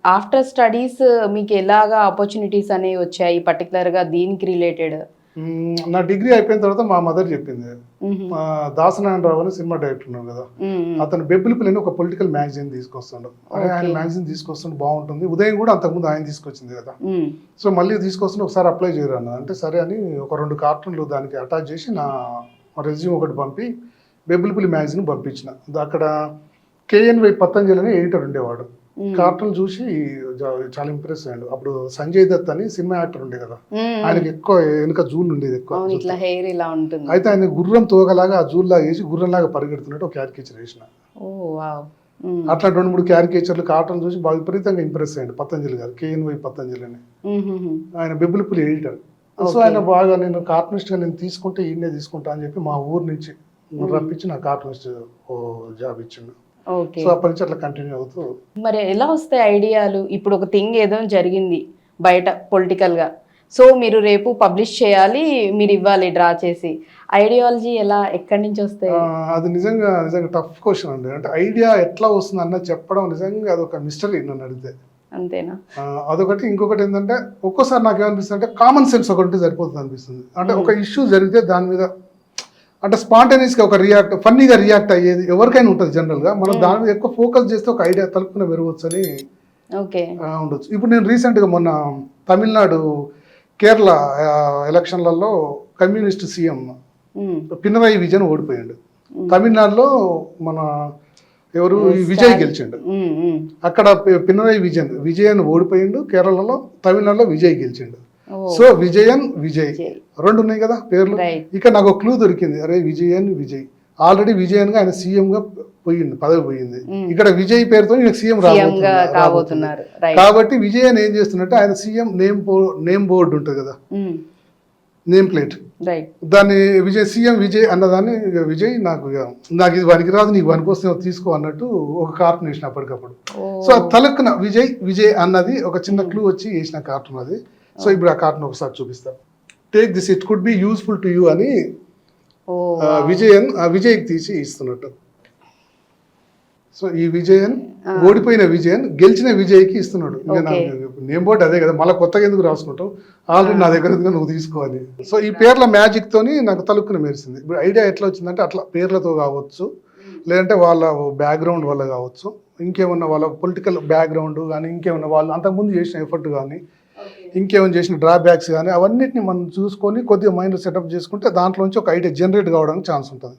After studies మీకు ఎలాగా opportunities అనేవి వచ్చాయి పర్టికులర్గా దీనికి రిలేటెడ్? నా డిగ్రీ అయిపోయిన తర్వాత మా మదర్ చెప్పింది. దాసనారాయణరావు అని సినిమా డైరెక్టర్ ఉన్నాడు కదా, అతను బెబ్బులిపల్లి ఒక పొలిటికల్ మ్యాగజైన్ తీసుకొస్తాడు. ఆయన మ్యాగజైన్ తీసుకొస్తుంటే బాగుంటుంది. ఉదయం కూడా అంతకుముందు ఆయన తీసుకొచ్చింది కదా, సో మళ్ళీ తీసుకొస్తుంటే ఒకసారి అప్లై చేయరు అన్న అంటే సరే అని ఒక 2 కార్టూన్లు దానికి అటాచ్ చేసి నా రెజ్యూమ్ ఒకటి పంపి బెబ్బులిపల్లి మ్యాగజైన్ పంపించిన. అక్కడ KNY పతంజలి అని ఎడిటర్ ఉండేవాడు. కార్టూన్ చూసి చాలా ఇంప్రెస్ అయ్యాడు. అప్పుడు సంజయ్ దత్ అని సినిమా యాక్టర్ ఉండే కదా, ఆయనకి ఎక్కువ వెనుక జూల్ ఉండేది ఎక్కువ. అయితే ఆయన గుర్రం తోగలాగా ఆ జూల్ లాగా వేసి గుర్రంలాగా పరిగెడుతున్నట్టు ఒక క్యారికేచర్ వేసిన. అట్లా 2-3 క్యారికేచర్లు కార్టూన్ చూసి బాగా విపరీతంగా ఇంప్రెస్ అయ్యాడు పతంజలి గారు, KNY పతంజలి అని. ఆయన బెబ్బులిపల్లి ఎడిటర్. సో ఆయన బాగా నేను కార్టూనిస్ట్ గా నేను తీసుకుంటే ఈయనే తీసుకుంటా అని చెప్పి మా ఊరు నుంచి రప్పించి నా కార్టూనిస్ట్ జాబ్ ఇచ్చిండు. సో అప్పటి నుంచి అట్లా కంటిన్యూ అవుతూ. మరి ఎలా వస్తాయి ఐడియాలు? ఇప్పుడు ఒక థింగ్ ఏదో జరిగింది బయట పొలిటికల్ గా, సో మీరు రేపు పబ్లిష్ చేయాలి, మీరు ఇవ్వాలి డ్రా చేసి, ఐడియాలజీ ఎలా ఎక్కడి నుంచి వస్తాయి? అది నిజంగా టఫ్ క్వశ్చన్ అండి. అంటే ఐడియా ఎట్లా వస్తుంది అన్న చెప్పడం నిజంగా అదొక మిస్టరీ నన్ను అడిగితే. అంతేనా? అదొకటి. ఇంకొకటి ఏంటంటే ఒక్కోసారి నాకు ఏమనిపిస్తుంది అంటే కామన్ సెన్స్ ఒకటి సరిపోతుంది అనిపిస్తుంది. అంటే ఒక ఇష్యూ జరిగితే దాని మీద అంటే స్పాంటేనియస్గా ఒక ఫన్నీగా రియాక్ట్ అయ్యేది ఎవరికైనా ఉంటుంది జనరల్గా. మనం దాని మీద ఎక్కువ ఫోకస్ చేస్తే ఒక ఐడియా తలుపుకునే పెరగవచ్చు అని ఉండొచ్చు. ఇప్పుడు నేను రీసెంట్గా మొన్న తమిళనాడు కేరళ ఎలక్షన్లలో కమ్యూనిస్ట్ సీఎం పినరయి విజయన్ ఓడిపోయాడు. తమిళనాడులో మన ఎవరు విజయ్ గెలిచిండు. అక్కడ పినరయి విజయన్ ఓడిపోయిండు కేరళలో, తమిళనాడులో విజయ్ గెలిచిండు. సో విజయ్ 2 ఉన్నాయి కదా పేర్లు. ఇక నాకు ఒక క్లూ దొరికింది, అరే విజయ్ ఆల్రెడీ విజయన్ గా ఆయన సీఎం గా పోయింది, పదవి పోయింది. ఇక్కడ విజయ్ పేరుతో ఈయన సీఎం రాబోతున్నారు. కాబట్టి విజయన్ ఏం చేస్తున్నట్టు ఆయన సీఎం నేమ్ బోర్డు ఉంటుంది కదా, నేమ్ ప్లేట్, దాన్ని సీఎం విజయ్ అన్నదాన్ని విజయ్ నాకు ఇది పనికిరాదు, నీకు పనికొస్తే తీసుకో అన్నట్టు ఒక కార్టూన్ వేసిన అప్పటికప్పుడు. సో తలక్కున విజయ్ అన్నది ఒక చిన్న క్లూ వచ్చి వేసిన కార్టూన్ అది. సో ఇప్పుడు ఆ కార్టూన్ ఒకసారి చూపిస్తాను. Take this, it could be useful to you అని విజయ్కి తీసి ఇస్తున్నట్టు. సో ఈ ఓడిపోయిన విజయన్ గెలిచిన విజయ్కి ఇస్తున్నాడు. నేమ్ బోర్డు అదే కదా, మళ్ళీ కొత్తగా ఎందుకు రాసుకుంటావు, ఆల్రెడీ నా దగ్గర నువ్వు తీసుకోవాలి. సో ఈ పేర్ల మ్యాజిక్ తోని నాకు తలుక్కున మెరిసింది. ఇప్పుడు ఐడియా ఎట్లా వచ్చిందంటే అట్లా పేర్లతో కావచ్చు, లేదంటే వాళ్ళ బ్యాక్గ్రౌండ్ వల్ల కావచ్చు, ఇంకేమన్నా వాళ్ళ పొలిటికల్ బ్యాక్గ్రౌండ్ కానీ, ఇంకేమన్నా వాళ్ళు అంతకుముందు చేసిన ఎఫర్ట్ కానీ, ఇంకేమైనా చేసిన డ్రాబ్యాక్స్ కానీ, అవన్నిటిని మనం చూసుకొని కొద్దిగా మైండ్ సెటప్ చేసుకుంటే దాంట్లోంచి ఒక ఐడియా జనరేట్ కావడానికి ఛాన్స్ ఉంటుంది.